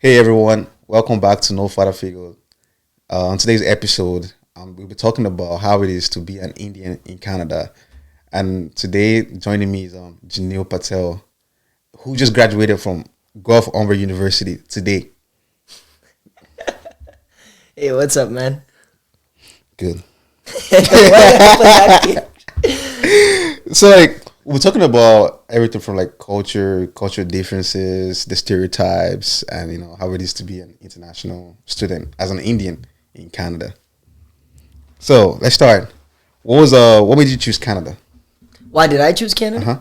Hey everyone, welcome back to No Father Figure. On today's episode, we'll be talking about how it is to be an Indian in Canada. And today, joining me is Jinil Patel, who just graduated from Gulf Umber University today. Hey, what's up, man? Good. Why So, we're talking about everything from culture differences, the stereotypes, and how it is to be an international student as an Indian in Canada. So let's start. What made you choose Canada? Why did I choose Canada? Uh-huh.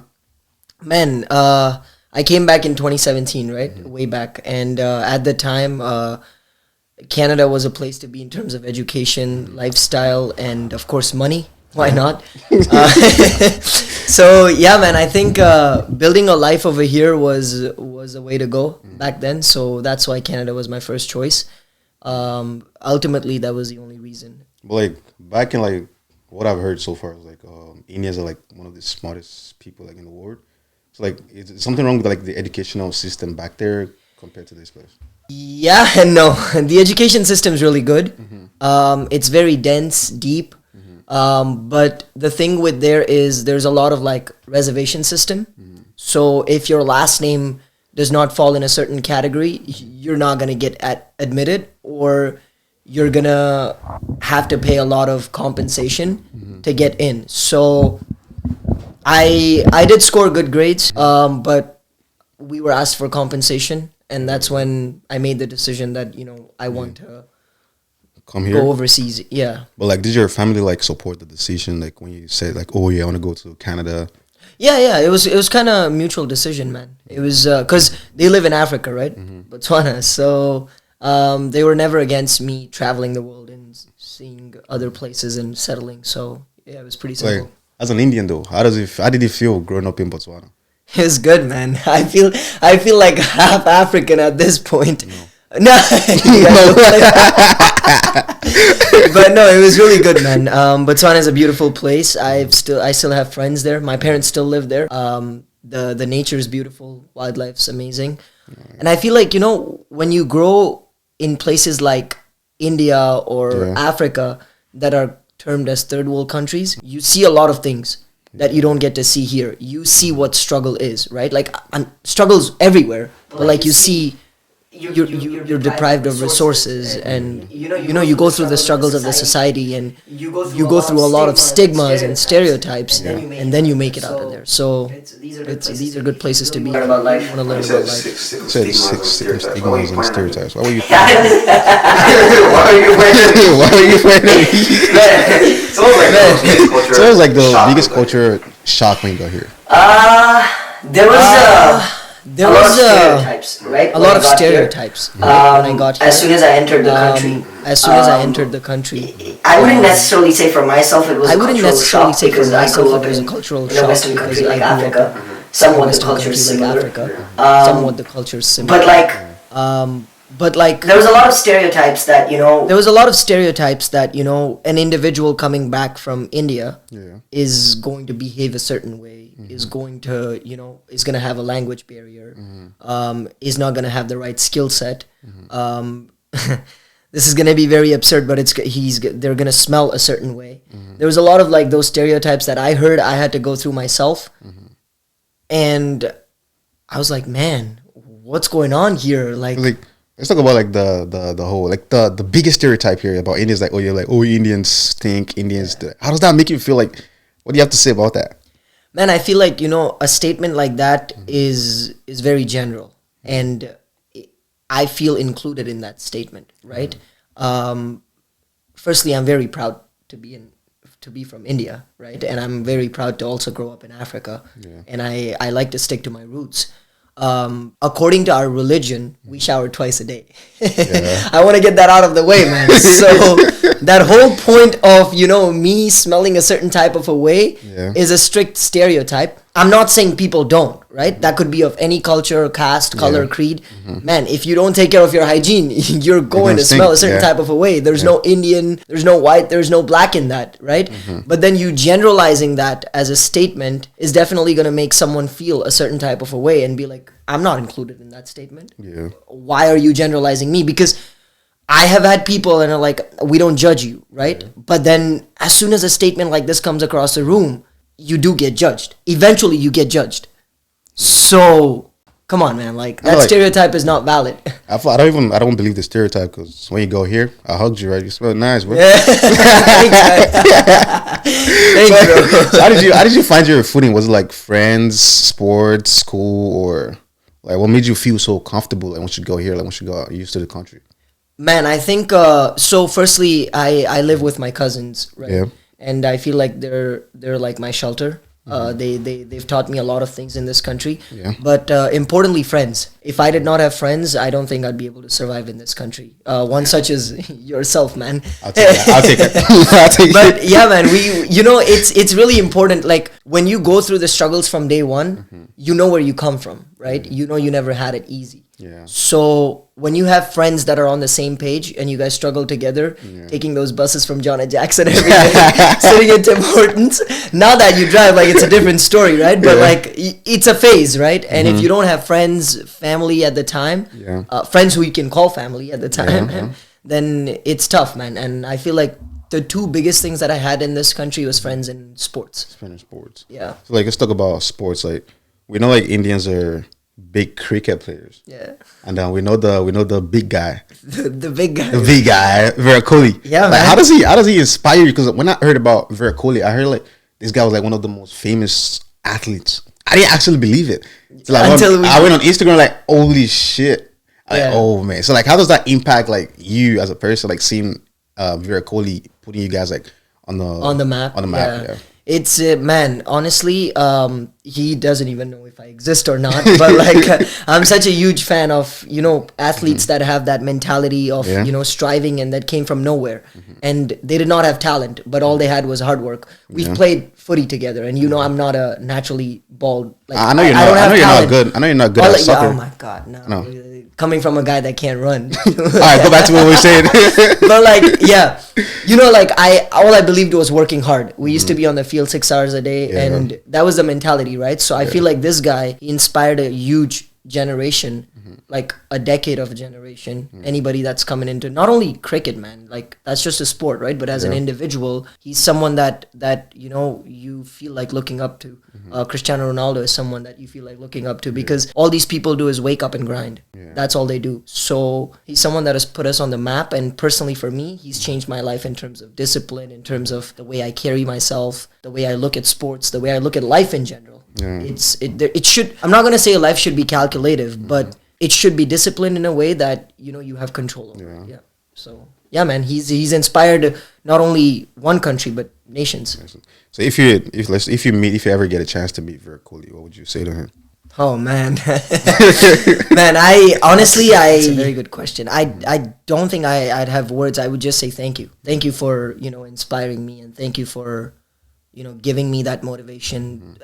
Man, I came back in 2017, right? Way back. And at the time, Canada was a place to be in terms of education, lifestyle, and of course, money. Why not? So yeah, man, I think building a life over here was a way to go back then. So that's why Canada was my first choice. Ultimately, that was the only reason. But back in what I've heard so far is Indians are one of the smartest people in the world. So is something wrong with the educational system back there compared to this place? Yeah and no. The education system is really good. It's very dense, deep. But the thing with there's a lot of reservation system. So if your last name does not fall in a certain category, you're not going to get admitted, or you're going to have to pay a lot of compensation to get in. So I did score good grades, but we were asked for compensation, and that's when I made the decision that, I want to come here, go overseas. Yeah. But did your family support the decision when you said oh yeah, I want to go to Canada? Yeah, it was kind of a mutual decision, man. It was because they live in Africa, right? Botswana. So they were never against me traveling the world and seeing other places and settling. So yeah, it was pretty simple. As an Indian though, how did it feel growing up in Botswana? It was good, man. I feel like half African at this point. No. But no, it was really good, man. Botswana is a beautiful place. I still have friends there. My parents still live there. The nature is beautiful. Wildlife's amazing. And I feel when you grow in places like India or Africa that are termed as third world countries, you see a lot of things that you don't get to see here. You see what struggle is, right? Struggles everywhere, but you see you're deprived of resources, and you go through the struggles of the society, and you go through a lot of stigmas and stereotypes, and then you make it out of there. So these are good places to be. Want to learn about life. You said stigmas and stereotypes. Why were you? Why were you afraid of me? So it was the biggest culture shock when you got here. There was stereotypes, right? A lot of stereotypes when I got here. As soon as I entered the country, I wouldn't necessarily say for myself it was a cultural shock because I grew up in a Western country like Africa. Somewhat the culture is similar. Somewhat the culture is similar. But there was a lot of stereotypes that There was a lot of stereotypes that an individual coming back from India is going to behave a certain way, is going to is going to have a language barrier, is not going to have the right skill set. This is going to be very absurd, but they're going to smell a certain way. There was a lot of those stereotypes that I heard I had to go through myself, and I was like, man, what's going on here? Let's talk about the whole the biggest stereotype here about Indians. Indians stink. Indians. How does that make you feel? What do you have to say about that? Man, I feel a statement like that is very general, and I feel included in that statement, right? Firstly, I'm very proud to be from India, right? And I'm very proud to also grow up in Africa, and I like to stick to my roots. According to our religion, we shower twice a day. I want to get that out of the way, man. So that whole point of, me smelling a certain type of a way is a strict stereotype. I'm not saying people don't, right? That could be of any culture, caste, color, creed. Man, if you don't take care of your hygiene, you're going to smell a certain type of a way. There's no Indian, there's no white, there's no black in that, right? But then you generalizing that as a statement is definitely going to make someone feel a certain type of a way and be like, I'm not included in that statement. Yeah. Why are you generalizing me? Because I have had people and are like, we don't judge you, right? But then as soon as a statement like this comes across the room, you do get judged. Eventually you get judged. So come on, man, like that stereotype is not valid. I don't believe the stereotype, because when you go here, I hugged you, right? You smell nice, bro. Thanks, bro. So how did you find your footing? Was it like friends, sports, school, or like what made you feel so comfortable? Like once you go here, like once you go used to the country? Man, I think so. Firstly, I live with my cousins, right? Yeah. And I feel like they're like my shelter. They've taught me a lot of things in this country. Yeah. But importantly, friends. If I did not have friends, I don't think I'd be able to survive in this country. One such as yourself, man. I'll take it. But yeah, man, it's really important. Like when you go through the struggles from day one, you know where you come from, right? You know you never had it easy. Yeah. So when you have friends that are on the same page and you guys struggle together, taking those buses from John and Jackson every day, sitting in Tim Hortons, now that you drive, like it's a different story, right? But like it's a phase, right? And if you don't have friends, family at the time, friends who you can call family at the time, then it's tough, man. And I feel like the two biggest things that I had in this country was friends and sports. Friends and sports. Yeah. So like let's talk about sports. Like we know like Indians are big cricket players. Yeah. And we know the big guy. the big guy. The big guy, Virat Kohli. Yeah, like, man. How does he inspire you? Because when I heard about Virat Kohli, I heard like this guy was like one of the most famous athletes. I didn't actually believe it. So like I went on Instagram like, holy shit. Like, oh man. So like how does that impact like you as a person, like seeing Virat Kohli putting you guys like on the map? Yeah. It's man, honestly, he doesn't even know if I exist or not. But like, I'm such a huge fan of athletes that have that mentality of striving and that came from nowhere, and they did not have talent, but all they had was hard work. We've played footy together, and I'm not a naturally bald. Like, I know you're not. I know you're not good. I know you're not good at soccer. Oh my god, no. Coming from a guy that can't run. All right, go back to what we were saying. But like, yeah, like all I believed was working hard. We used to be on the field 6 hours a day, and that was the mentality, right? So I feel like this guy, he inspired a huge generation, like a decade of a generation. Anybody that's coming into not only cricket, man, like that's just a sport, right? But as an individual, he's someone that you feel like looking up to. Cristiano Ronaldo is someone that you feel like looking up to because all these people do is wake up and grind. That's all they do. So he's someone that has put us on the map, and personally for me, he's changed my life in terms of discipline, in terms of the way I carry myself, the way I look at sports, the way I look at life in general. It should. I'm not gonna say life should be calculative, but it should be disciplined in a way that you have control over. Yeah. So yeah, man, he's inspired not only one country but nations. So if you ever get a chance to meet Virat Kohli, what would you say to him? Oh man, man, it's a very good question. I don't think I'd have words. I would just say thank you for inspiring me, and thank you for giving me that motivation.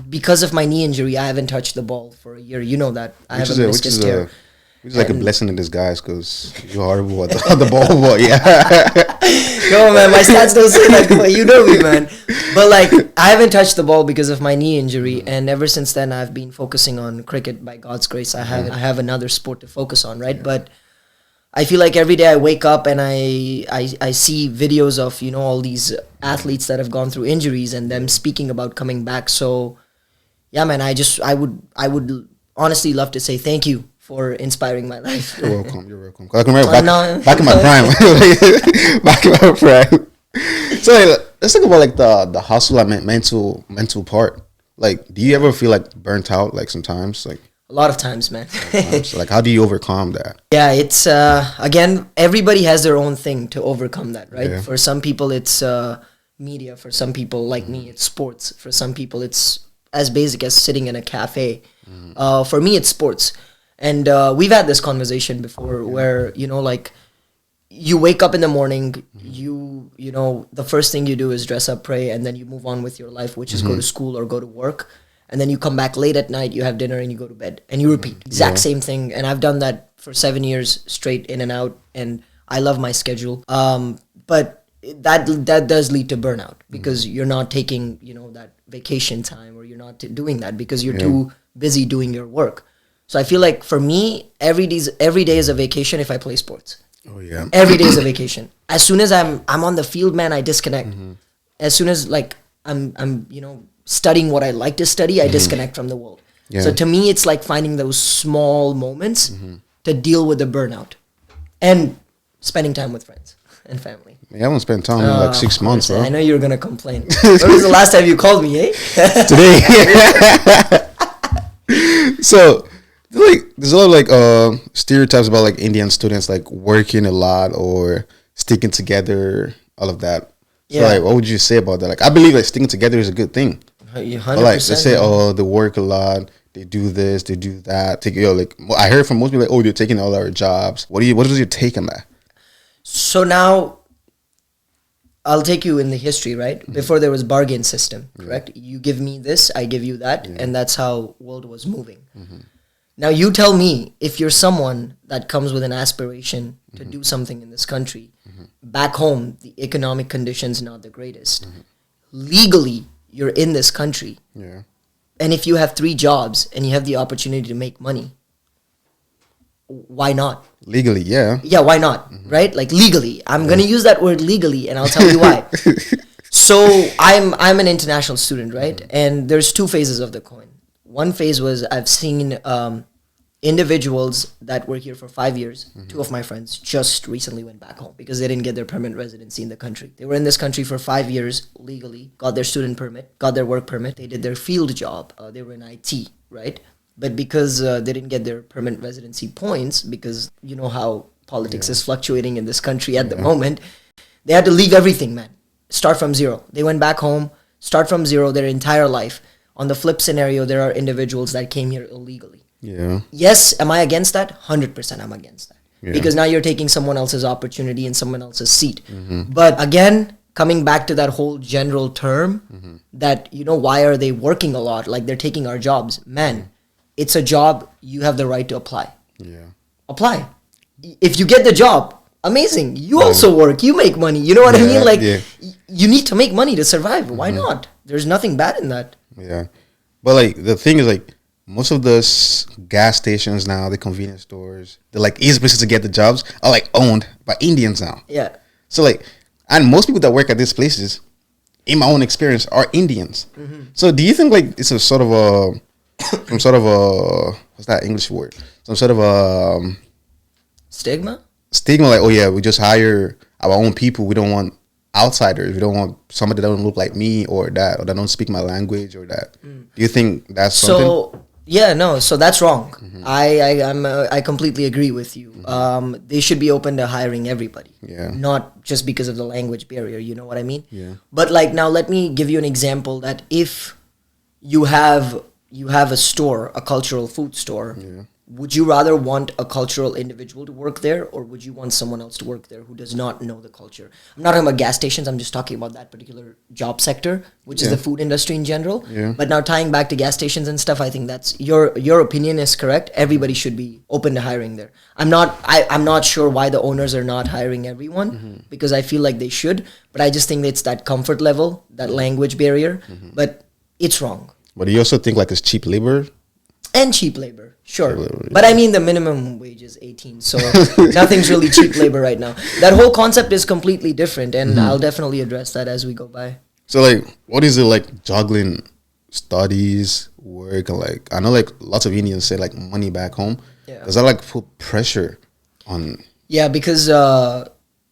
Because of my knee injury, I haven't touched the ball for a year. You know that. I have a meniscus tear. Which is like a blessing in disguise because you're horrible at the ball. But yeah. No, man, my stats don't say that. But you know me, man. But like, I haven't touched the ball because of my knee injury, and ever since then, I've been focusing on cricket. By God's grace, I have another sport to focus on, right? But I feel like every day I wake up and I see videos of all these athletes that have gone through injuries and them speaking about coming back. So yeah, man, I would honestly love to say thank you for inspiring my life. You're welcome. I can remember back in my prime. Back in my prime. So let's talk about like the hustle and mental part. Like, do you ever feel like burnt out like sometimes? Like a lot of times, man. So like, how do you overcome that? Yeah, it's again, everybody has their own thing to overcome that, right? Yeah. For some people, it's media. For some people, like me, it's sports. For some people, it's as basic as sitting in a cafe. For me, it's sports. And we've had this conversation before where, like, you wake up in the morning, the first thing you do is dress up, pray, and then you move on with your life, which is go to school or go to work. and then you come back late at night, you have dinner, and you go to bed, and you repeat exact same thing. And I've done that for 7 years straight, in and out, and I love my schedule. But that does lead to burnout, because you're not taking, that vacation time, or you're not doing that because you're too busy doing your work. So I feel like for me, every day is a vacation if I play sports. Oh yeah. Every day is a vacation. As soon as I'm on the field, man, I disconnect. As soon as I'm studying what I like to study, I disconnect from the world. Yeah. So to me, it's like finding those small moments to deal with the burnout, and spending time with friends and family. I haven't spent time in like 6 months, bro. I know you're gonna complain. When was the last time you called me, eh? Today. So, there's a lot of stereotypes about like Indian students like working a lot or sticking together, all of that. So like, what would you say about that? Like, I believe like sticking together is a good thing. 100%. But, like, they say, they work a lot, they do this, they do that. I heard from most people like, they're taking all our jobs. What is your take on that? So now, I'll take you in the history, right? Before there was bargain system, correct? You give me this, I give you that, and that's how world was moving. Now you tell me, if you're someone that comes with an aspiration to do something in this country, back home, the economic conditions not the greatest. Legally, you're in this country. Yeah. And if you have 3 jobs and you have the opportunity to make money, why not? Legally, yeah. Yeah, why not? Right? Like legally. I'm going to use that word legally, and I'll tell you why. So I'm an international student, right? And there's 2 phases of the coin. One phase was I've seen individuals that were here for 5 years. 2 of my friends just recently went back home because they didn't get their permanent residency in the country. They were in this country for 5 years legally, got their student permit, got their work permit. They did their field job. They were in IT, right? But because they didn't get their permanent residency points, because you know how politics is fluctuating in this country at the moment, they had to leave everything, man. Start from zero. They went back home, start from zero their entire life. On the flip scenario, there are individuals that came here illegally. Yeah. Yes, am I against that? 100% I'm against that. Yeah. Because now you're taking someone else's opportunity and someone else's seat. But again, coming back to that whole general term that, why are they working a lot? Like they're taking our jobs. Man, it's a job. You have the right to apply. Yeah. Apply. If you get the job, amazing. You also work. You make money. You know what I mean? Like, you need to make money to survive. Why not? There's nothing bad in that. Yeah. But, like, the thing is, like, most of the gas stations now, the convenience stores, the, like, easy places to get the jobs are, like, owned by Indians now. Yeah. So, like, and most people that work at these places, in my own experience, are Indians. So, do you think, like, it's a sort of a... some sort of a, what's that English word? Some sort of a stigma, like, we just hire our own people. We don't want outsiders. We don't want somebody that don't look like me or that don't speak my language or that. Do you think that's something? So that's wrong. I completely agree with you. They should be open to hiring everybody. Yeah. Not just because of the language barrier, you know what I mean? Yeah. But like now let me give you an example that if you have a store, a cultural food store, would you rather want a cultural individual to work there, or would you want someone else to work there who does not know the culture? I'm not talking about gas stations, I'm just talking about that particular job sector, which is the food industry in general. Yeah. But now tying back to gas stations and stuff, I think that's your opinion is correct. Everybody should be open to hiring there. I'm not sure why the owners are not hiring everyone, because I feel like they should, but I just think it's that comfort level, that language barrier, but it's wrong. But you also think like it's cheap labor? And cheap labor, sure. But I mean, the minimum wage is 18, so nothing's really cheap labor right now. That whole concept is completely different, and I'll definitely address that as we go by. So, like, what is it like juggling studies, work, and like, I know like lots of Indians say like money back home. Yeah. Does that like put pressure on? Yeah, because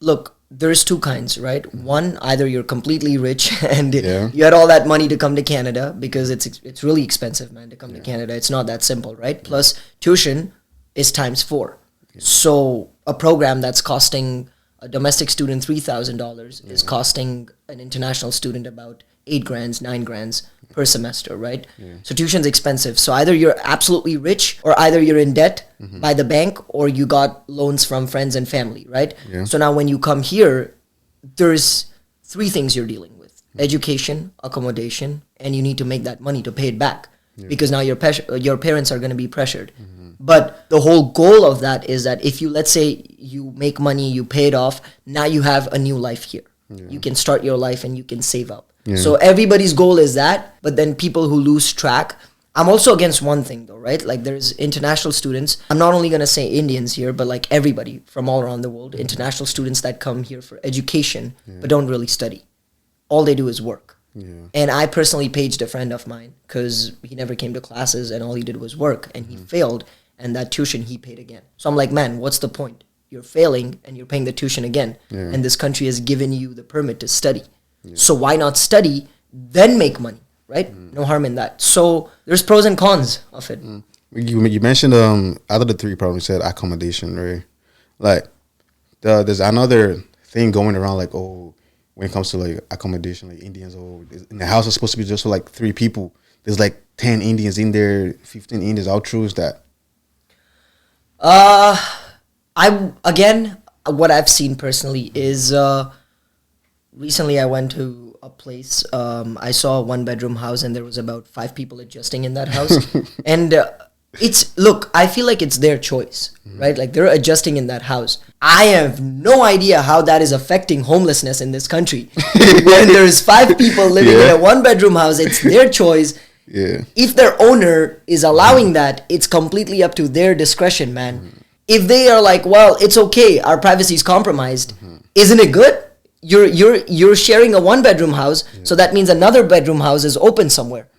look, there's 2 kinds, right? One, either you're completely rich and you had all that money to come to Canada, because it's really expensive, man, to come to Canada. It's not that simple, right? Plus, tuition is times 4. So a program that's costing a domestic student $3,000 is costing an international student about 8 grand, 9 grand per semester, right? Yeah. So tuition's expensive. So either you're absolutely rich, or either you're in debt by the bank, or you got loans from friends and family, right? Yeah. So now when you come here, there's 3 things you're dealing with: education, accommodation, and you need to make that money to pay it back. because now your parents are going to be pressured. But the whole goal of that is that if you, let's say you make money, you pay it off, now you have a new life here. You can start your life and you can save up. So everybody's goal is that, but then people who lose track. I'm also against one thing though, right? Like there's international students. I'm not only going to say Indians here, but like everybody from all around the world, international students that come here for education, but don't really study. All they do is work. And I personally paged a friend of mine because he never came to classes and all he did was work and he failed. And that tuition he paid again. So I'm like, man, what's the point? You're failing and you're paying the tuition again. And this country has given you the permit to study. So why not study, then make money, right? No harm in that. So there's pros and cons of it. You mentioned out of the three problems, you said accommodation, right? Like there's another thing going around, like, oh, when it comes to like accommodation, like Indians, oh, in the house is supposed to be just for like 3 people. There's like 10 Indians in there, 15 Indians. How true is that? What I've seen personally is recently I went to a place. I saw a 1-bedroom house and there was about 5 people adjusting in that house. And I feel like it's their choice, right? Like they're adjusting in that house. I have no idea how that is affecting homelessness in this country. When there's 5 people living in a 1-bedroom house, it's their choice. If their owner is allowing that, it's completely up to their discretion, man. If they are like, well, it's okay, our privacy is compromised, isn't it good? You're sharing a 1-bedroom house, so that means another bedroom house is open somewhere.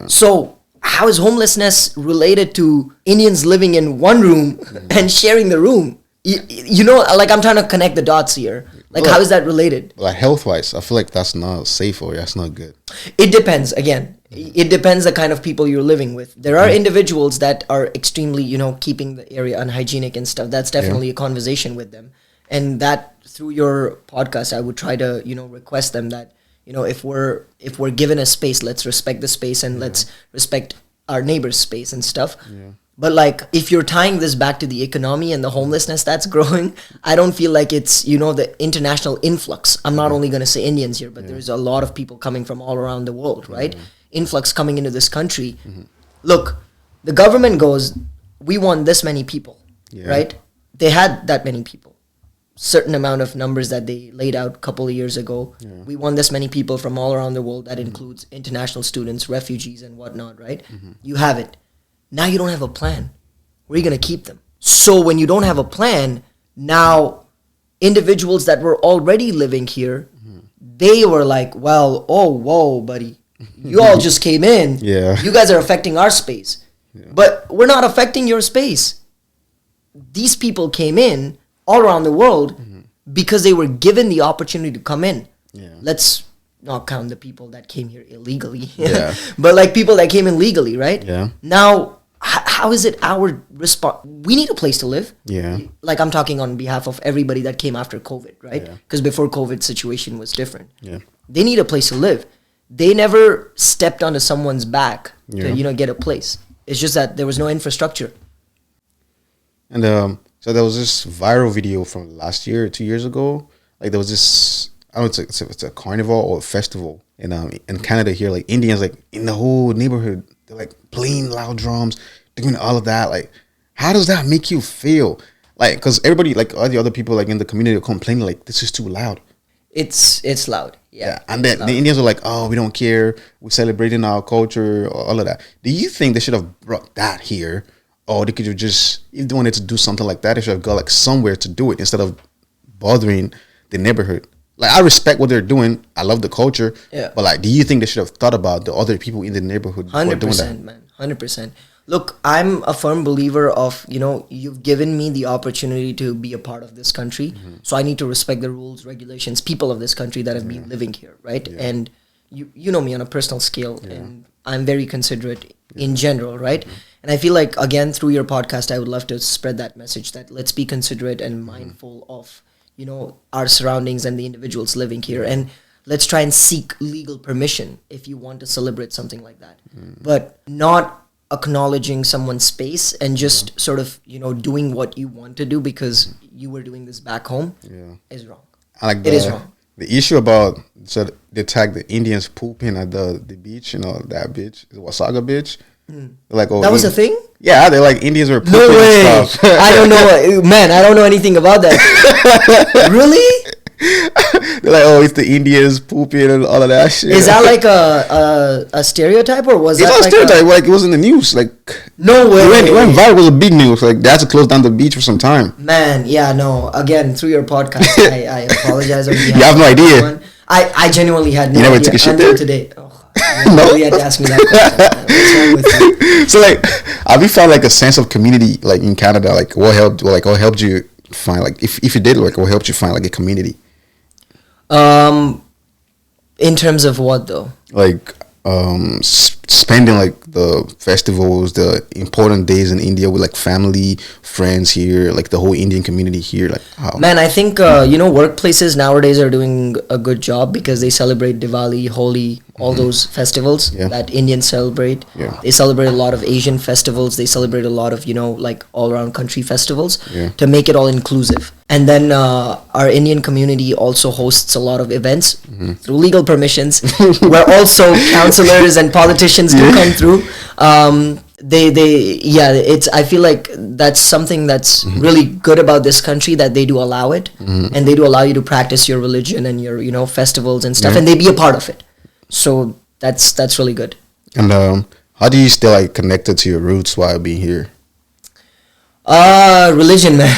So how is homelessness related to Indians living in one room and sharing the room? You know, like I'm trying to connect the dots here. Like, how is that related? Like health-wise, I feel like that's not safe or that's not good. It depends. Again, it depends the kind of people you're living with. There are individuals that are extremely, keeping the area unhygienic and stuff. That's definitely a conversation with them. And that through your podcast, I would try to, request them that, if we're given a space, let's respect the space and let's respect our neighbor's space and stuff. But like, if you're tying this back to the economy and the homelessness that's growing, I don't feel like it's, the international influx. I'm not only going to say Indians here, but there's a lot of people coming from all around the world, right? Influx coming into this country. Look, the government goes, we want this many people, right? They had that many people. Certain amount of numbers that they laid out a couple of years ago. We want this many people from all around the world. That includes international students, refugees and whatnot, right? You have it. Now you don't have a plan. Where are you going to keep them? So when you don't have a plan, now individuals that were already living here, they were like, well, oh, whoa, buddy. You all just came in. You guys are affecting our space. But we're not affecting your space. These people came in all around the world because they were given the opportunity to come in. Let's not count the people that came here illegally. But like people that came in legally, right? Now, how is it our response? We need a place to live. Like I'm talking on behalf of everybody that came after COVID, right? Because before COVID situation was different. They need a place to live. They never stepped onto someone's back to, get a place. It's just that there was no infrastructure. And so there was this viral video from last year, 2 years ago. Like there was this, I don't know, it's a carnival or a festival in Canada here. Like Indians, like in the whole neighborhood, they're like playing loud drums, doing all of that. Like, how does that make you feel? Like, because everybody, like all the other people, like in the community, are complaining like this is too loud. It's loud. And then the Indians are like, oh, we don't care. We're celebrating our culture, all of that. Do you think they should have brought that here? Or they could have just, if they wanted to do something like that, they should have got like somewhere to do it instead of bothering the neighborhood. Like, I respect what they're doing. I love the culture. But like, do you think they should have thought about the other people in the neighborhood? 100%, man. 100%. Look, I'm a firm believer of, you've given me the opportunity to be a part of this country. So I need to respect the rules, regulations, people of this country that have been living here, right? And you know me on a personal scale, and I'm very considerate in general, right? And I feel like, again, through your podcast, I would love to spread that message that let's be considerate and mindful of, our surroundings and the individuals living here. And let's try and seek legal permission if you want to celebrate something like that. But not acknowledging someone's space and just sort of, doing what you want to do because you were doing this back home is wrong. Like it is wrong. The issue about, so they tagged the Indians pooping at the beach, that beach, the Wasaga beach. Like, oh, That was a thing? Yeah, they're like Indians were pooping No way. and stuff. I don't know. Man, I don't know anything about that. Really? They're like, oh, it's the Indians pooping and all of that shit. Is that like a stereotype, or was it's that not like stereotype. Like, it was in the news. Like, No way. it went viral. It was a big news. Like, they had to close down the beach for some time. Man, yeah, no. Again, through your podcast, I apologize on behalf You have no of idea. everyone. I genuinely had no You never idea took a shit until there? today. Oh, you No? really had to ask me that question. Man. What's wrong with you? So, like, have you found like a sense of community, like in Canada? Like, what helped you find, like, if you did, like, what helped you find like a community? In terms of what though? Like, spending like the festivals, the important days in India with like family, friends here, like the whole Indian community here. Like, how? Man, I think workplaces nowadays are doing a good job because they celebrate Diwali, Holi, all those festivals that Indians celebrate. Yeah. They celebrate a lot of Asian festivals. They celebrate a lot of like all around country festivals to make it all inclusive. And then our Indian community also hosts a lot of events through legal permissions, where also counselors and politicians can come through. I feel like that's something that's really good about this country, that they do allow it, and they do allow you to practice your religion and your festivals and stuff, and they be a part of it. So that's really good. And how do you stay like connected to your roots while being here? Religion, man.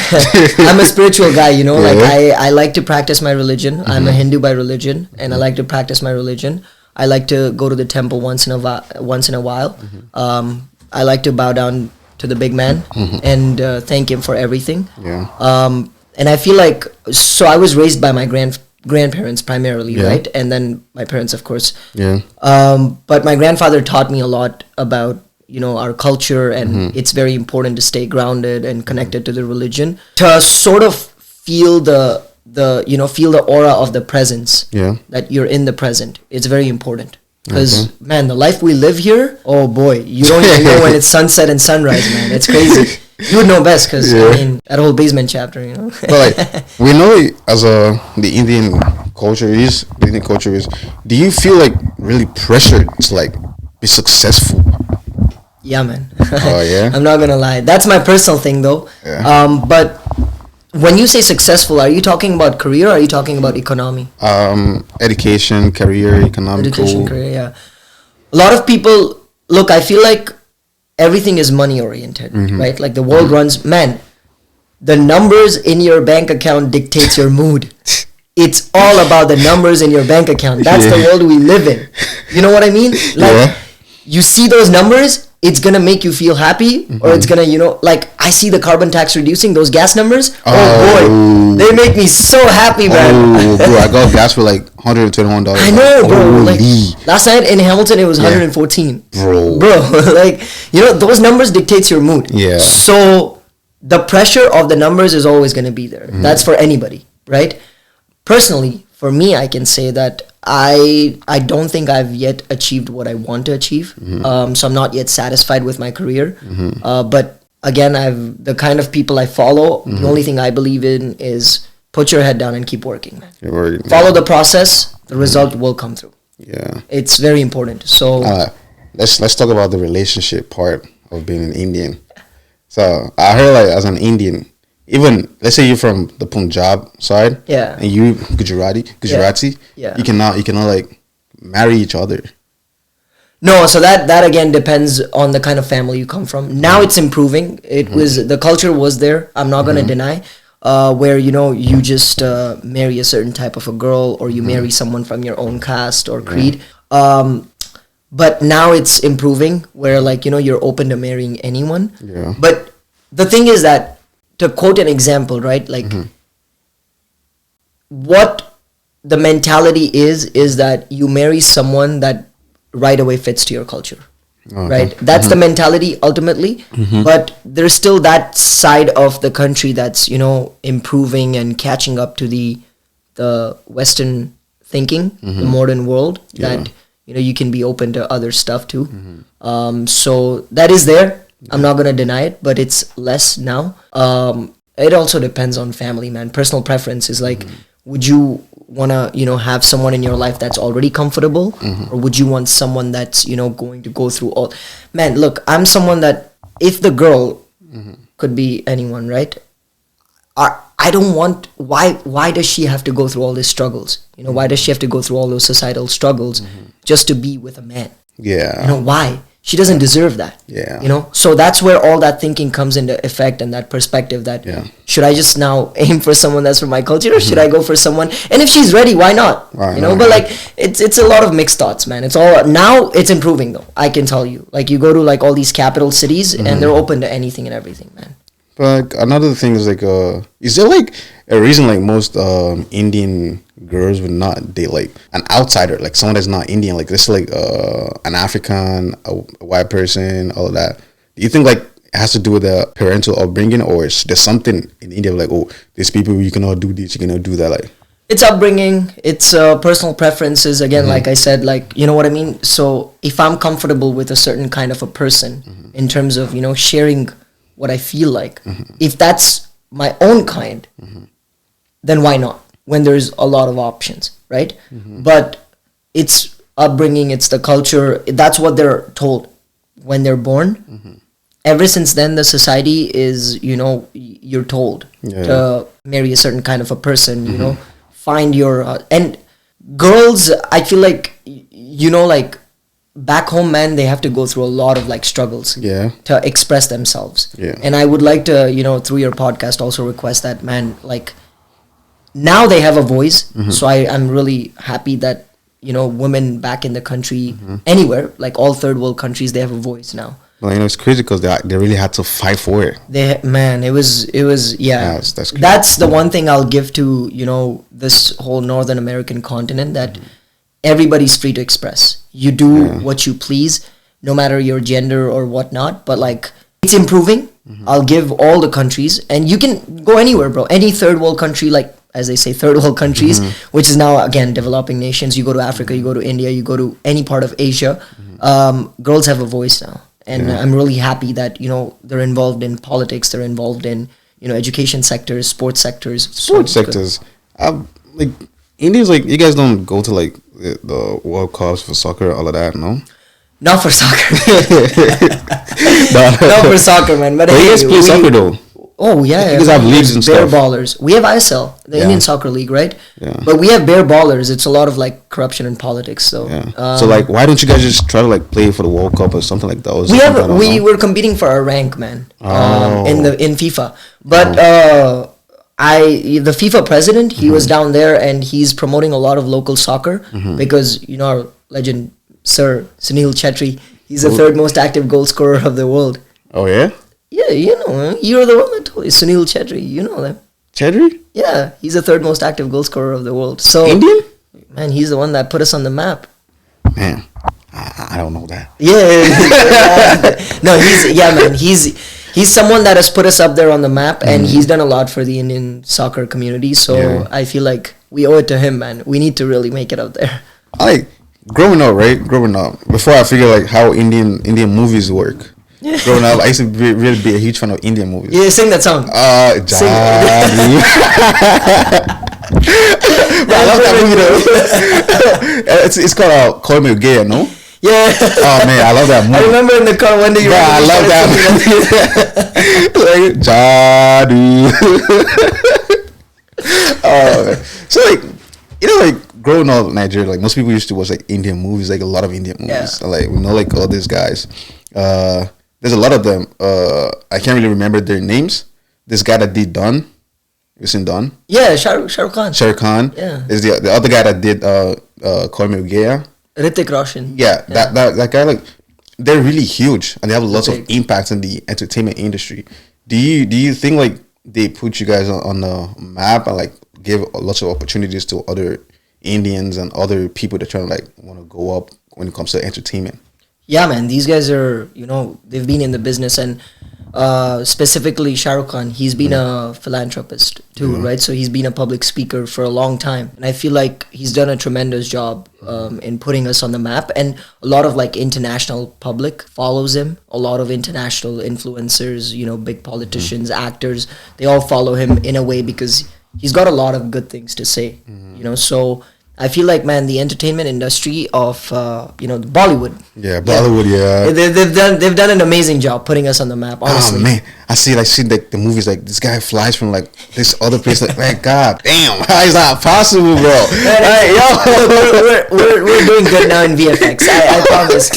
I'm a spiritual guy, like I like to practice my religion. I'm a Hindu by religion, and I like to practice my religion. I like to go to the temple once in a while. I like to bow down to the big man and thank him for everything. Yeah. And I feel like, so I was raised by my grandparents primarily, right? And then my parents, of course. Yeah. But my grandfather taught me a lot about our culture, and it's very important to stay grounded and connected to the religion, to sort of feel the aura of the presence. Yeah. That you're in the present. It's very important. Because, man, the life we live here, oh boy, you don't even know when it's sunset and sunrise, man. It's crazy. You would know best, because, that whole basement chapter, But, like, we know as the Indian culture is, do you feel, like, really pressured to, like, be successful? Yeah, man. Oh, yeah? I'm not going to lie. That's my personal thing, though. Yeah. But when you say successful, are you talking about career, or are you talking about economy? Education, career, economical. Education, career, yeah. A lot of people, look, I feel like everything is money oriented, right? Like the world runs, man, the numbers in your bank account dictates your mood. It's all about the numbers in your bank account. That's the world we live in. You know what I mean? Like, you see those numbers, it's gonna make you feel happy, or it's gonna, like, I see the carbon tax reducing, those gas numbers. Oh boy, they make me so happy, man. Oh, bro, I got gas for like $121. I know, bro. Holy. Like, last night in Hamilton, it was 114. Bro, like, those numbers dictates your mood. Yeah. So the pressure of the numbers is always gonna be there. That's for anybody, right? Personally, for me, I can say that I don't think I've yet achieved what I want to achieve. So I'm not yet satisfied with my career. But again, the kind of people I follow, the only thing I believe in is put your head down and keep working, man. Follow the process, the result will come through. Yeah. It's very important. So let's talk about the relationship part of being an Indian. So I heard, like, as an Indian, even let's say you're from the Punjab side, and you Gujarati, you cannot like marry each other. No, so that again depends on the kind of family you come from. Now it's improving. It was, the culture was there. I'm not gonna deny. Where you just marry a certain type of a girl, or you marry someone from your own caste or creed. But now it's improving, where, like, you're open to marrying anyone. Yeah. But the thing is that, to quote an example, right? Like, what the mentality is that you marry someone that right away fits to your culture, right? That's the mentality ultimately. But there's still that side of the country that's, improving and catching up to the Western thinking, the modern world, that, you can be open to other stuff too. So that is there. I'm not going to deny it, but it's less now. It also depends on family, man. Personal preference is like, would you want to, have someone in your life that's already comfortable, or would you want someone that's, going to go through all? Man, look, I'm someone that, if the girl could be anyone, right? I don't want, why does she have to go through all these struggles? Why does she have to go through all those societal struggles just to be with a man? Yeah. Why? She doesn't deserve that. Yeah. So that's where all that thinking comes into effect, and that perspective that, should I just now aim for someone that's from my culture, or should I go for someone, and if she's ready, why not? Right, but like, it's a lot of mixed thoughts, man. Now it's improving though, I can tell you. Like, you go to like all these capital cities and they're open to anything and everything, man. But like, another thing is like, is there like a reason like most Indian girls would not date like an outsider, like someone that's not Indian, like this, like an African, a white person, all of that? Do you think like it has to do with the parental upbringing, or is there something in India like, oh, there's people you cannot do this, you cannot do that? Like, it's upbringing, it's personal preferences. Again, like I said, like, you know what I mean? So if I'm comfortable with a certain kind of a person in terms of, sharing what I feel like, if that's my own kind, then why not? When there's a lot of options, right? But it's upbringing, it's the culture, that's what they're told when they're born. Ever since then, the society is, you're told to marry a certain kind of a person, find your, and girls, I feel like, like, back home, man, they have to go through a lot of like struggles to express themselves. And I would like to, through your podcast also request that, man, like, now they have a voice. So I'm really happy that, women back in the country, anywhere, like all third world countries, they have a voice now. Well, it's crazy because they really had to fight for it. It was That's crazy. That's the one thing I'll give to, this whole Northern American continent, that everybody's free to express. You do what you please, no matter your gender or whatnot. But like, it's improving. I'll give all the countries, and you can go anywhere, bro. Any third world country, like, as they say, third world countries, which is now again developing nations. You go to Africa, you go to India, you go to any part of Asia. Girls have a voice now, and I'm really happy that they're involved in politics. They're involved in education sectors, sports sectors. Like, India's like, you guys don't go to like the World Cups for soccer, all of that, no? Not for soccer. Not for soccer, man. But you hey, guys play soccer though. Oh yeah, you guys have leagues and bare stuff. ballers. We have ISL, the Indian Soccer League, right? Yeah. But we have bare ballers. It's a lot of like corruption and politics. So so like, why don't you guys just try to like play for the World Cup or something like that? We were competing for our rank, man. In FIFA, but the FIFA president, he was down there, and he's promoting a lot of local soccer because our legend Sir Sunil Chetri, he's the third most active goal scorer of the world. Oh yeah. Yeah, you're the one that told me. Sunil Chetri, you know them. Chetri? Yeah, he's the third most active goal scorer of the world. So Indian? Man, he's the one that put us on the map. Man, I don't know that. Yeah. No, he's someone that has put us up there on the map, and he's done a lot for the Indian soccer community. So I feel like we owe it to him, man. We need to really make it up there. Like, growing up, before I figured like how Indian movies work. Growing up, I used to really be a huge fan of Indian movies. Yeah, sing that song. Sing. I love that movie though. It's called Call Me Gay, no? Yeah. Oh man, I love that movie. I remember in the car one day I love that movie. Like, Jadu. So like, like growing up in Nigeria, like most people used to watch like Indian movies, like a lot of Indian movies. Yeah. Like we know like all these guys. There's a lot of them. I can't really remember their names. This guy that did Don. You seen Don? Yeah, Shah Rukh Khan. Shah Rukh Khan. Yeah. Is the other guy that did Call Me Gaya. Hrithik Roshan. Yeah, that guy, like, they're really huge and they have lots of impact in the entertainment industry. Do you think like they put you guys on the map and like give lots of opportunities to other Indians and other people that trying to like want to go up when it comes to entertainment? Yeah, man, these guys are, they've been in the business, and specifically Shah Rukh Khan, he's been a philanthropist too, right? So he's been a public speaker for a long time, and I feel like he's done a tremendous job in putting us on the map, and a lot of like international public follows him. A lot of international influencers, big politicians, actors, they all follow him in a way because he's got a lot of good things to say, So I feel like, man, the entertainment industry of Bollywood. Yeah, Bollywood. Yeah, they've done an amazing job putting us on the map. Honestly, oh man, I see like the movies like this guy flies from like this other place. Like, man, god damn, how is that possible, bro? We're doing good now in VFX. I promise.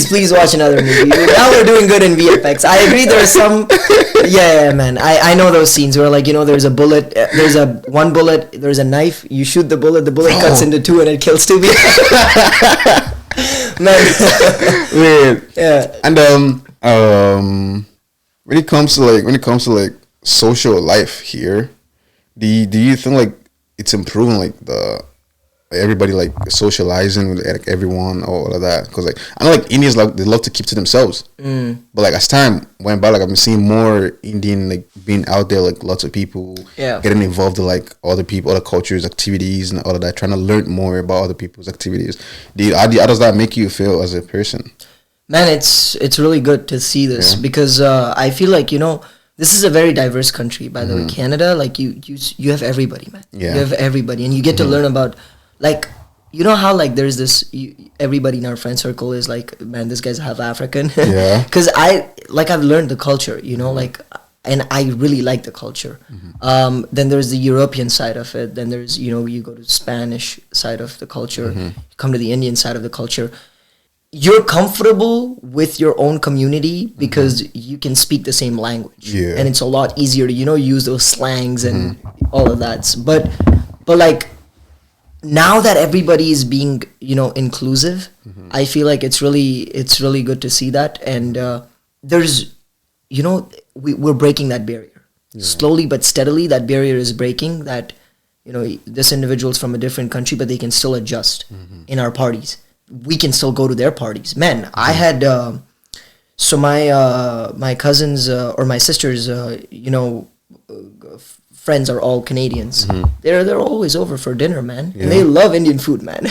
Please watch another movie. Now we're doing good in VFX. I agree. There are some. Yeah, man. I know those scenes where like there's a bullet. There's one bullet. There's a knife. You shoot the bullet. The bullet cuts into two and it kills two people. Man. Weird. Yeah. And when it comes to like social life here, do you think like it's improving like everybody like socializing with like everyone or all of that? Because like I know like Indians like they love to keep to themselves, but like as time went by, like I've been seeing more Indian like being out there, like lots of people getting involved in like other people, other cultures, activities, and all of that, trying to learn more about other people's activities. How does that make you feel as a person? Man, it's really good to see this because I feel like this is a very diverse country. By the way, Canada, like you have everybody, man. Yeah. You have everybody, and you get to learn about. Like, how like there's this everybody in our friend circle is like, man, this guy's half African. Yeah. Because I've learned the culture, like, and I really like the culture. Then there's the European side of it. Then there's you go to the Spanish side of the culture. You come to the Indian side of the culture. You're comfortable with your own community because you can speak the same language. Yeah. And it's a lot easier to use those slangs and all of that. But like. Now that everybody is being, inclusive, I feel like it's really good to see that. And there's, we're breaking that barrier. Yeah. Slowly but steadily, that barrier is breaking. That, this individual's from a different country, but they can still adjust in our parties. We can still go to their parties. Man, I had, so my cousins or my sisters, friends are all Canadians. They're always over for dinner, man. Yeah. And they love Indian food, man.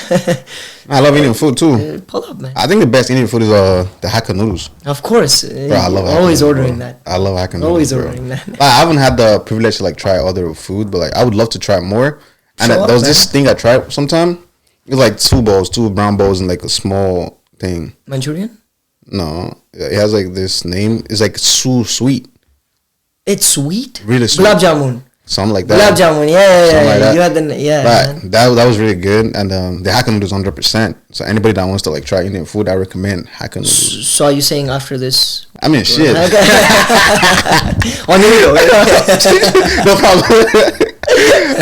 I love Indian food too. Pull up, man. I think the best Indian food is the Hakka noodles. Of course. Bro, I love always ordering that. I love Hakka noodles. Always ordering that. I haven't had the privilege to like try other food, but like I would love to try more. And there was this thing I tried sometime. It was like two brown bowls and like a small thing. Manchurian? No, it has like this name. It's like so sweet. It's sweet. Really sweet. Gulab jamun. Something like that. Gulab jamun, yeah. Like you had that was really good, and the Hakka noodles 100%. So anybody that wants to like try Indian food, I recommend Hakka noodles. So are you saying after this? I mean, shit. On you. No problem.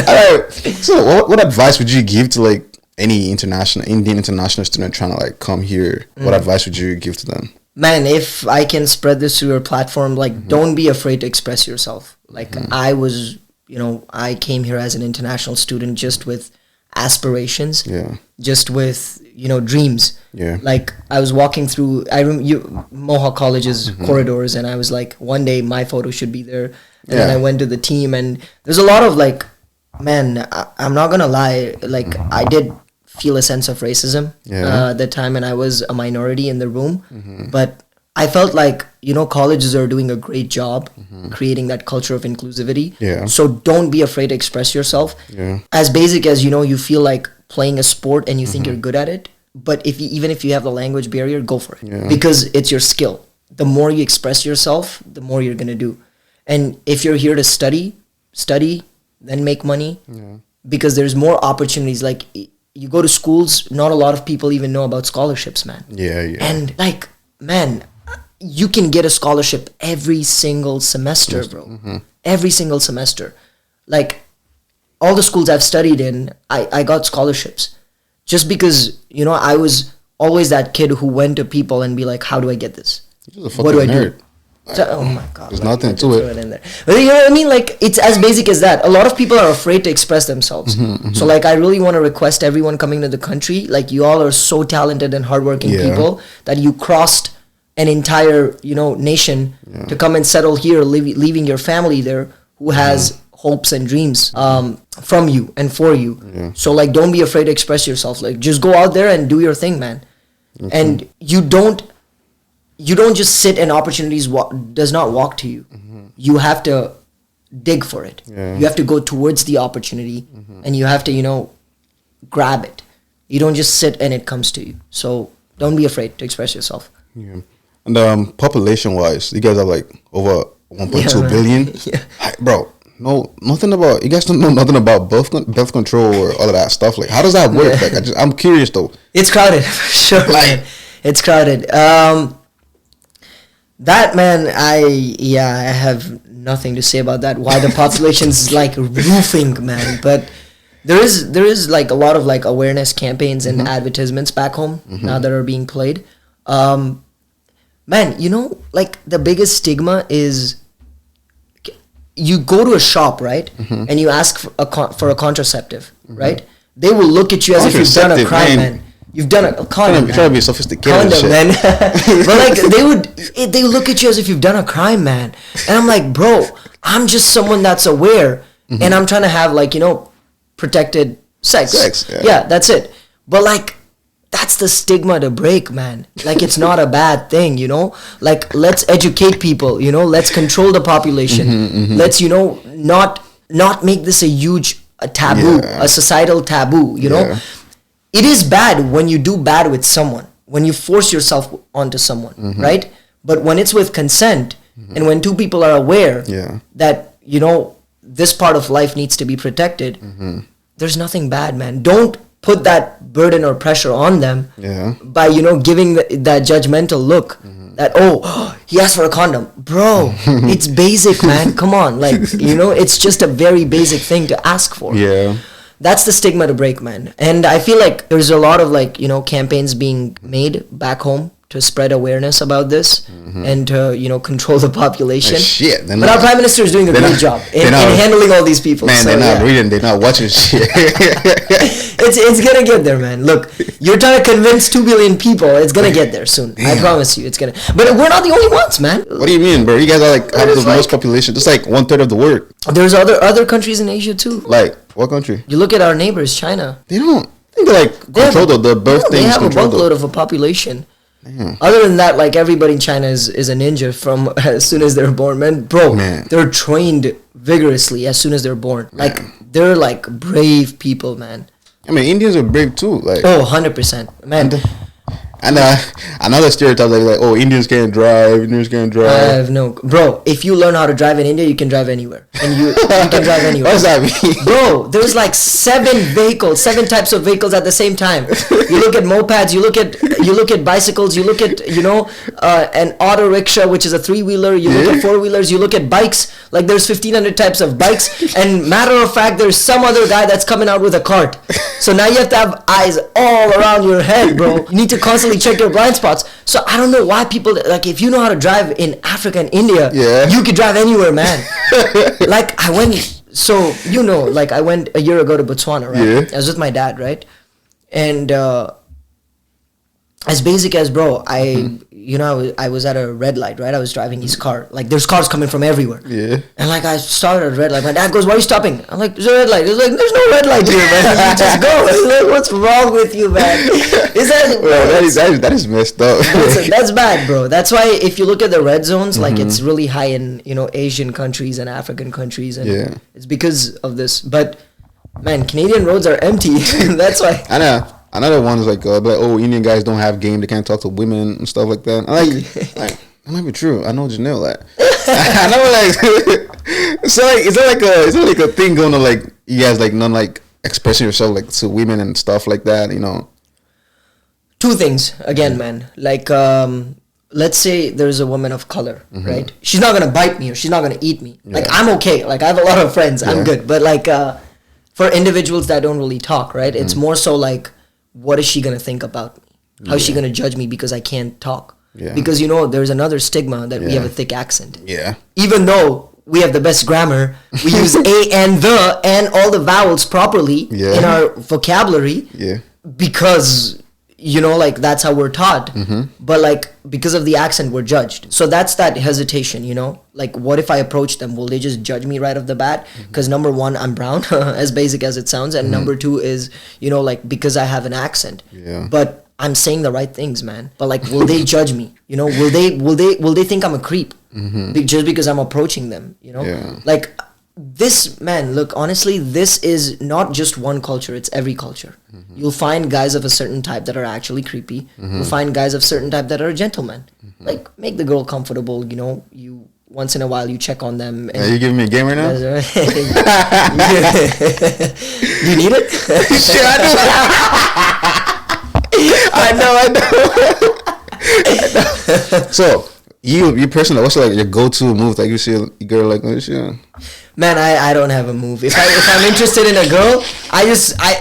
Alright. So what advice would you give to like any Indian international student trying to like come here? What advice would you give to them? Man, if I can spread this to your platform, like don't be afraid to express yourself. Like I was, I came here as an international student just with aspirations, just with, dreams. Yeah. Like I was walking through, Mohawk College's corridors, and I was like, one day my photo should be there. And then I went to the team, and there's a lot of like, man, I'm not gonna lie, like I did feel a sense of racism at that time, and I was a minority in the room, but I felt like colleges are doing a great job creating that culture of inclusivity. So don't be afraid to express yourself. As basic as you feel like playing a sport and you think you're good at it, but even if you have the language barrier, go for it because it's your skill. The more you express yourself, the more you're gonna do. And if you're here to study, then make money because there's more opportunities. Like you go to schools, not a lot of people even know about scholarships, man. And like, man, you can get a scholarship every single semester, bro. Every single semester. Like all the schools I've studied in, I got scholarships just because, I was always that kid who went to people and be like, how do I get this? What do I do? So, oh my God. There's nothing to it. In there. But you know what I mean? Like, it's as basic as that. A lot of people are afraid to express themselves. So, like, I really want to request everyone coming to the country, like, you all are so talented and hardworking people that you crossed an entire, nation to come and settle here, leaving your family there who has hopes and dreams from you and for you. So, like, don't be afraid to express yourself. Like, just go out there and do your thing, man. And you don't just sit and opportunities does not walk to you. You have to dig for it. You have to go towards the opportunity and you have to, grab it. You don't just sit and it comes to you. So don't be afraid to express yourself. Yeah. And population wise, you guys are like over 1.2 billion. Yeah. Bro, nothing about, you guys don't know nothing about birth control or all of that stuff. Like, how does that work? Like, I'm curious though. It's crowded, for sure. Like, it's crowded. That, man, I have nothing to say about that. Why the population's like roofing, man. But there is like a lot of like awareness campaigns and advertisements back home now that are being played. Man, you know, like the biggest stigma is you go to a shop, right? And you ask for a contraceptive, right? They will look at you as if you've done a crime, man. You've done a condom. Trying to be sophisticated. Condom, man. But like they look at you as if you've done a crime, man. And I'm like, bro, I'm just someone that's aware, and I'm trying to have like, you know, protected sex. Yeah, that's it. But like, that's the stigma to break, man. Like, it's not a bad thing, you know. Like, let's educate people, you know. Let's control the population. Let's, you know, not make this a huge taboo, a societal taboo, you know. It is bad when you do bad with someone, when you force yourself onto someone, right? But when it's with consent, and when two people are aware that, you know, this part of life needs to be protected, there's nothing bad, man. Don't put that burden or pressure on them by, you know, giving that judgmental look that, oh, he asked for a condom. Bro, it's basic, man. Come on. Like, you know, it's just a very basic thing to ask for. Yeah. That's the stigma to break, man. And I feel like there's a lot of like, you know, campaigns being made back home to spread awareness about this and to, you know, control the population. Shit. But our Prime Minister is doing a great job in handling all these people. Man, so, they're not reading, they're not watching shit. It's gonna get there, man. Look, you're trying to convince 2 billion people. It's gonna get there soon. Damn. I promise you, it's gonna. But we're not the only ones, man. What do you mean, bro? You guys are like have the most population. Just like 1/3 of the world. There's other countries in Asia too. Like what country? You look at our neighbors, China. They don't. I think they're like controlled the birth things. They have a buttload of a population. Other than that, like everybody in China is a ninja from as soon as they're born, man. Bro, they're trained vigorously as soon as they're born. Like they're like brave people, man. I mean, Indians are brave too. Like 100%, man. And another stereotype like oh, Indians can't drive. I have no, bro. If you learn how to drive in India, you can drive anywhere, and you can drive anywhere. What does that mean, bro? There's like 7 types of vehicles at the same time. You look at mopeds, you look at bicycles, you look at an auto rickshaw, which is a 3-wheeler. You look at 4-wheelers, you look at bikes. Like there's 1,500 types of bikes, and matter of fact, there's some other guy that's coming out with a cart. So now you have to have eyes all around your head, bro. You need to constantly check your blind spots. So I don't know why people like if you know how to drive in Africa and India, you could drive anywhere, man. Like I went a year ago to Botswana, right? I was with my dad, right? And as basic as bro, I was at a red light, right? I was driving his car. Like there's cars coming from everywhere. And like I started at a red light. My dad goes, "Why are you stopping?" I'm like, "There's a red light." He's like, "There's no red light here, man. You just go." He's like, "What's wrong with you, man?" That is messed up. That's bad, bro. That's why if you look at the red zones, like it's really high in, you know, Asian countries and African countries, and it's because of this. But man, Canadian roads are empty. That's why. I know. Another one is like, oh, Indian guys don't have game. They can't talk to women and stuff like that. I'm like that might be true. I know Jinil that. I know, like, so like, is there like a thing going on, like you guys like not like expressing yourself like to women and stuff like that, you know? 2 things again, man. Like, let's say there's a woman of color, right? She's not gonna bite me or she's not gonna eat me. Like I'm okay. Like I have a lot of friends. I'm good. But like, for individuals that don't really talk, right? It's more so like, what is she going to think about me? How is she going to judge me because I can't talk? Because, you know, there's another stigma that we have a thick accent. Even though we have the best grammar, we use a and the and all the vowels properly in our vocabulary because, you know, like that's how we're taught. But like because of the accent, we're judged. So that's that hesitation, you know? Like what if I approach them? Will they just judge me right off the bat? Because number 1, I'm brown, as basic as it sounds. And number 2 is, you know, like because I have an accent. But I'm saying the right things, man. But like, will they judge me? You know, will they think I'm a creep? Just because I'm approaching them, you know? Like this, man, look, honestly, this is not just one culture, it's every culture. You'll find guys of a certain type that are actually creepy. You'll find guys of certain type that are gentlemen. Like, make the girl comfortable, you know, you once in a while you check on them. And are you giving me a game right now? Do you need it? Shit, I know. So you personally, what's like your go-to move? Like you see a girl like this, yeah. Man, I don't have a move. If I'm interested in a girl, I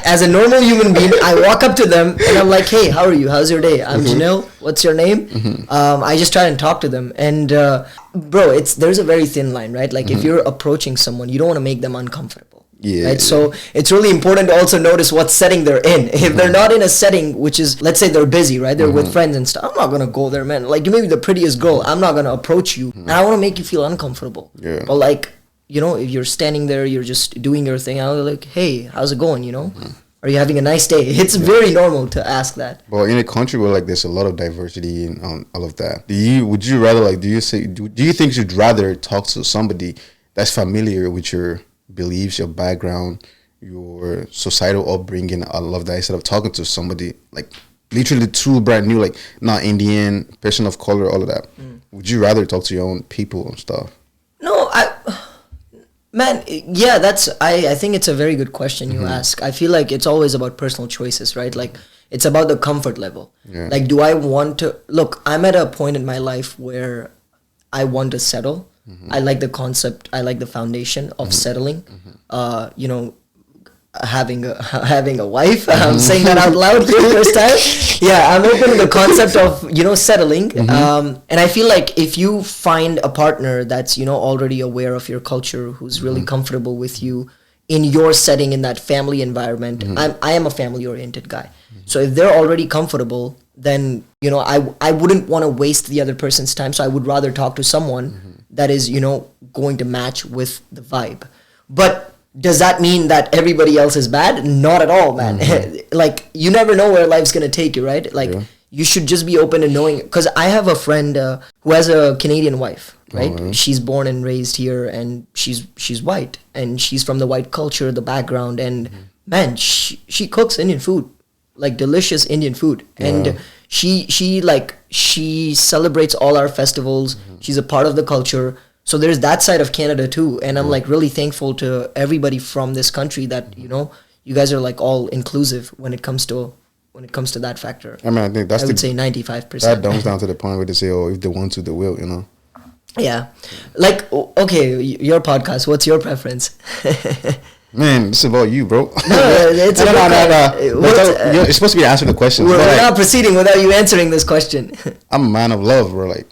as a normal human being, I walk up to them and I'm like, hey, how are you? How's your day? I'm Jinil. What's your name? I just try and talk to them. And bro, there's a very thin line, right? Like if you're approaching someone, you don't want to make them uncomfortable. Yeah. Right. So it's really important to also notice what setting they're in. If they're not in a setting which is, let's say they're busy, right? They're with friends and stuff. I'm not gonna go there, man. Like you may be the prettiest girl. I'm not gonna approach you. And I want to make you feel uncomfortable. Yeah. But like, you know, if you're standing there, you're just doing your thing. I'll be like, hey, how's it going? You know, are you having a nice day? It's very normal to ask that. Well, in a country where like there's a lot of diversity and all of that, do you think you'd rather talk to somebody that's familiar with your beliefs, your background, your societal upbringing, all of that, instead of talking to somebody like literally too brand new, like not Indian, person of color, all of that? Would you rather talk to your own people and stuff? No, man, yeah, I think it's a very good question you ask. I feel like it's always about personal choices, right? Like it's about the comfort level. Yeah. Like, do I want to look? I'm at a point in my life where I want to settle. I like the concept. I like the foundation of settling. You know, having a wife. I'm saying that out loud for the first time. Yeah, I'm open to the concept of, you know, settling. And I feel like if you find a partner that's, you know, already aware of your culture, who's really comfortable with you in your setting, in that family environment. I am a family oriented guy. So if they're already comfortable, then, you know, I wouldn't want to waste the other person's time. So I would rather talk to someone that is, you know, going to match with the vibe. But does that mean that everybody else is bad? Not at all, man. Like, you never know where life's going to take you, right? Like, you should just be open to knowing. Because I have a friend who has a Canadian wife, right? She's born and raised here, and she's white. And she's from the white culture, the background. And, man, she cooks Indian food. Like, delicious Indian food. And she celebrates all our festivals. She's a part of the culture. So there's that side of Canada too, and I'm like really thankful to everybody from this country that, you know, you guys are like all inclusive when it comes to that factor. I mean, I think I would say 95%. That comes down to the point where they say, "Oh, if they want to, they will," you know. Yeah, like okay, your podcast. What's your preference? Man, this is about you, bro. No, it's no. You're supposed to be answering the question. We're not proceeding without you answering this question. I'm a man of love, bro. Like,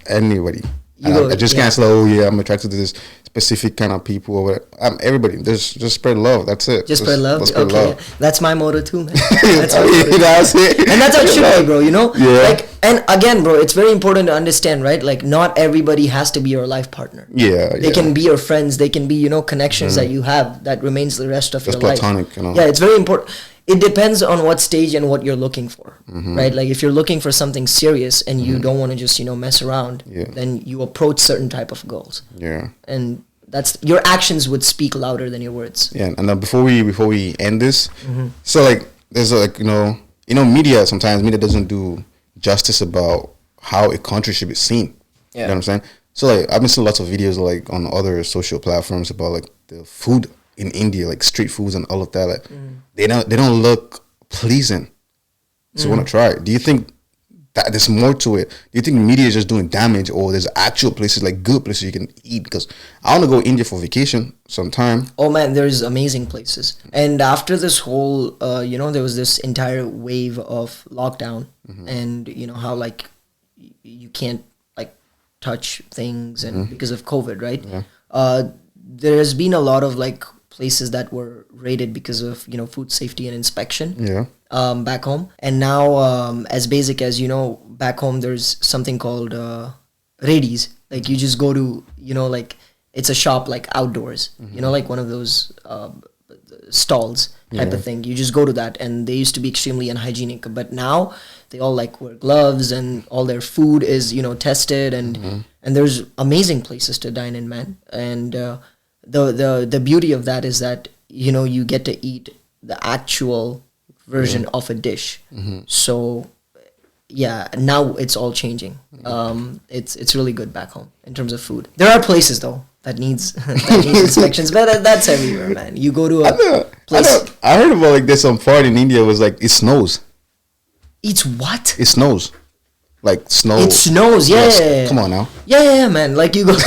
anybody. I just can't say, oh yeah, I'm attracted to this specific kind of people or whatever. Everybody, just spread love. That's it. Just spread love. Spread love. That's my motto too, man. That's my motto. That's it. And that's how it should be, bro. You know, like, and again, bro, it's very important to understand, right? Like, not everybody has to be your life partner. Yeah, they can be your friends. They can be, you know, connections that you have that remains the rest of your life. Platonic, you know. Yeah, it's very important. It depends on what stage and what you're looking for, right? Like, if you're looking for something serious and you don't want to just, you know, mess around, then you approach certain type of goals. Yeah. And that's, your actions would speak louder than your words. Yeah. And then before we end this, so like there's like, you know, media doesn't do justice about how a country should be seen. Yeah. You know what I'm saying? So like I've been seeing lots of videos like on other social platforms about like the food in India, like street foods and all of that. Like they don't look pleasing. So want to try it. Do you think that there's more to it? Do you think media is just doing damage, or there's actual places, like good places you can eat? Because I want to go to India for vacation sometime. Oh man, there's amazing places. And after this whole, you know, there was this entire wave of lockdown, and you know how like you can't like touch things, and because of COVID, right? Yeah. There's been a lot of like places that were raided because of, you know, food safety and inspection. Yeah. Back home. And now, as basic as, you know, back home, there's something called radies. Like, you just go to, you know, like, it's a shop, like, outdoors. You know, like one of those stalls type of thing. You just go to that, and they used to be extremely unhygienic. But now, they all, like, wear gloves, and all their food is, you know, tested. And there's amazing places to dine in, man. And the beauty of that is that, you know, you get to eat the actual version of a dish. So yeah, now it's all changing. It's really good back home in terms of food. There are places though that needs inspections, but that's everywhere, man. You go to a place. I heard about like there's some part in India was like it snows. It's what? It snows. Like snow. It snows, yeah. Yes. Come on now. Yeah, man. Like you go, you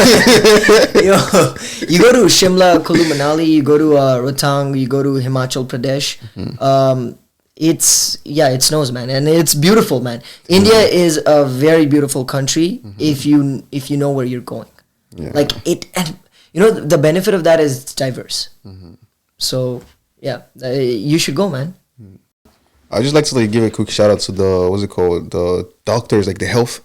go to Shimla, Kulu Manali, you go to Rohtang, you go to Himachal Pradesh. It snows, man, and it's beautiful, man. India is a very beautiful country if you know where you're going. Yeah. Like it, and you know the benefit of that is it's diverse. So yeah, you should go, man. I just like to like give a quick shout out to the doctors, like the health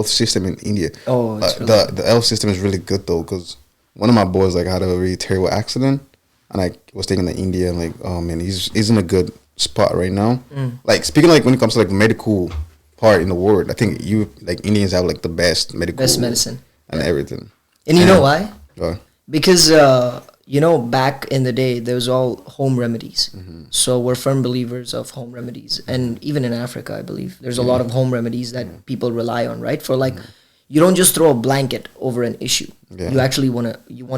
system in India. Oh, it's the health system is really good though, because one of my boys like had a really terrible accident, and I was taken to India, and like, oh man, he's in a good spot right now. Like speaking like when it comes to like medical part in the world, I think Indians have like the best medicine and everything. And you know why? Why? Because you know, back in the day, there was all home remedies. So we're firm believers of home remedies. And even in Africa, I believe, there's a lot of home remedies that people rely on, right? For like, you don't just throw a blanket over an issue. Yeah. You actually want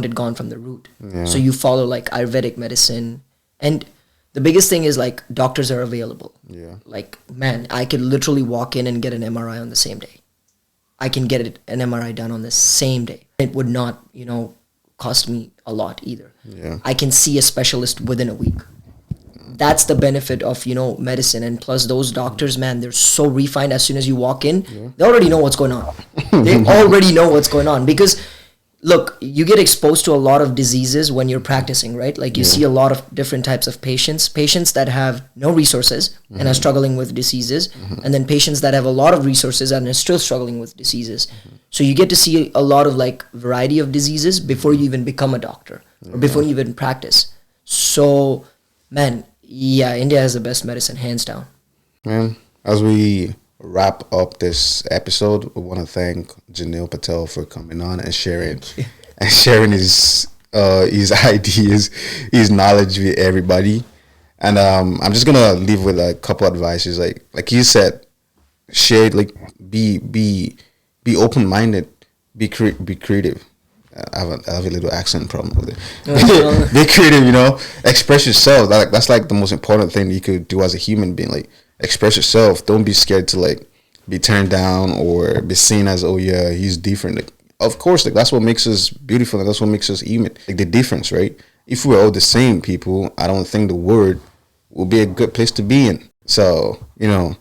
it gone from the root. Yeah. So you follow like Ayurvedic medicine. And the biggest thing is like doctors are available. Yeah. Like, man, I could literally walk in and get an MRI on the same day. I can get an MRI done on the same day. It would not, you know, cost me a lot either. Yeah. I can see a specialist within a week. That's the benefit of, you know, medicine. And plus those doctors, man, they're so refined. As soon as you walk in, they already know what's going on. They already know what's going on. Because look, you get exposed to a lot of diseases when you're practicing, right? Like you see a lot of different types of patients that have no resources and are struggling with diseases, and then patients that have a lot of resources and are still struggling with diseases. So you get to see a lot of like variety of diseases before you even become a doctor or before you even practice. So, man, yeah, India has the best medicine, hands down. Man, as we wrap up this episode, we want to thank Jinil Patel for coming on and sharing his ideas, his knowledge with everybody. And I'm just gonna leave with a couple advices. Like you said, share, like be open-minded, be creative. I have a little accent problem with it. Be creative, you know. Express yourself. That's like the most important thing you could do as a human being. Like, express yourself. Don't be scared to like be turned down or be seen as, oh yeah, he's different. Like, of course, like that's what makes us beautiful and that's what makes us human. Like the difference, right? If we're all the same people, I don't think the world will be a good place to be in. So, you know,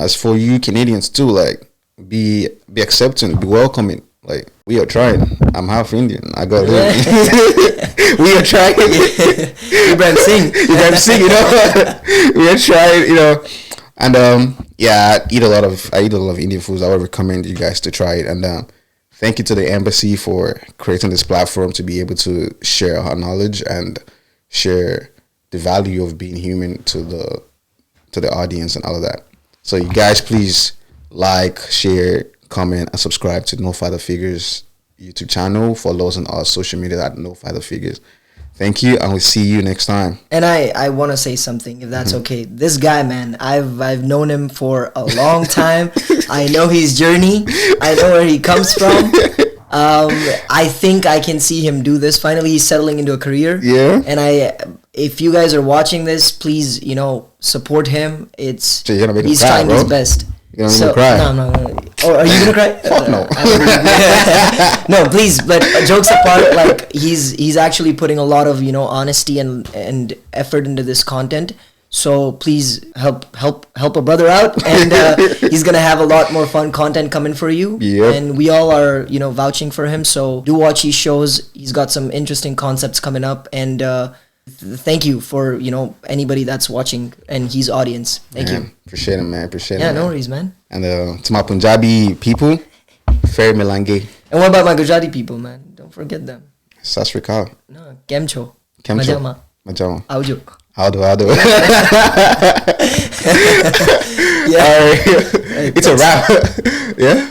as for you Canadians too, like be accepting, be welcoming. Like, we are trying. I'm half Indian. I got it. We are trying. Ibrahim Singh, you know. We are trying, you know. And yeah, I eat a lot of Indian foods. I would recommend you guys to try it. And thank you to the embassy for creating this platform to be able to share our knowledge and share the value of being human to the audience and all of that. So you guys, please like, share, comment, and subscribe to No Father Figures YouTube channel. Follow us on our social media at No Father Figures. Thank you, and we'll see you next time. And I want to say something, if that's okay. This guy, man, I've known him for a long time. I know his journey. I know where he comes from. I think I can see him do this. Finally, he's settling into a career. Yeah. And if you guys are watching this, please, you know, support him. He's cry, trying his best. You're gonna cry. No. Oh, are you gonna cry? Fuck no. No, please. But jokes apart, like he's actually putting a lot of, you know, honesty and effort into this content. So please help a brother out, and he's gonna have a lot more fun content coming for you. Yep. And we all are, you know, vouching for him. So do watch his shows. He's got some interesting concepts coming up, and thank you for, you know, anybody that's watching and his audience. Thank you. Appreciate it, man. Appreciate it. Yeah, man. no worries, man. And to my Punjabi people, Fair Milange. And what about my Gujarati people, man? Don't forget them. Sat Sri Akal. No, Kemcho. Majama. Aujo. How do? Yeah. All right. It's a wrap. Yeah?